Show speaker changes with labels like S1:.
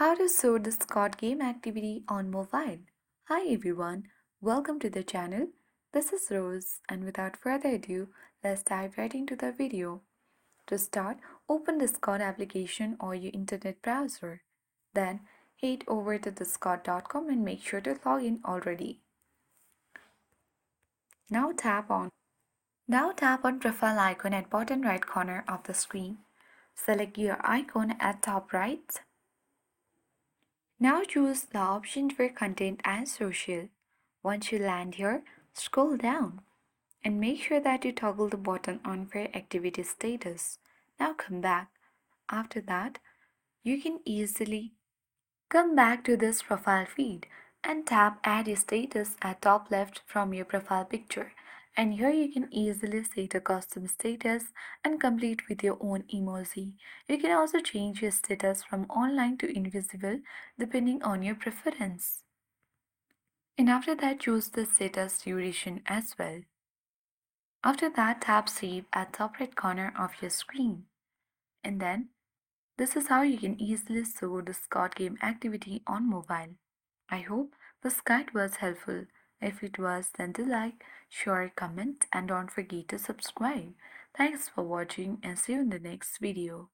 S1: How to show the Scott game activity on mobile. Hi everyone, welcome to the channel. This is Rose, and without further ado, let's dive right into the video. To start, open the Scott application or your internet browser. Then head over to thescott.com and make sure to log in already. Now tap on profile icon at bottom right corner of the screen. Select your icon at top right. Now choose the option for content and social. Once you land here, scroll down and make sure that you toggle the button on for activity status. Now come back. After that, you can easily come back to this profile feed and tap add a status at top left from your profile picture. And here you can easily set a custom status and complete with your own emoji. You can also change your status from online to invisible depending on your preference. And after that, choose the status duration as well. After that, tap save at top right corner of your screen. And then this is how you can easily show the Scott game activity on mobile. I hope this guide was helpful. If it was, then do like, share, comment, and don't forget to subscribe. Thanks for watching and see you in the next video.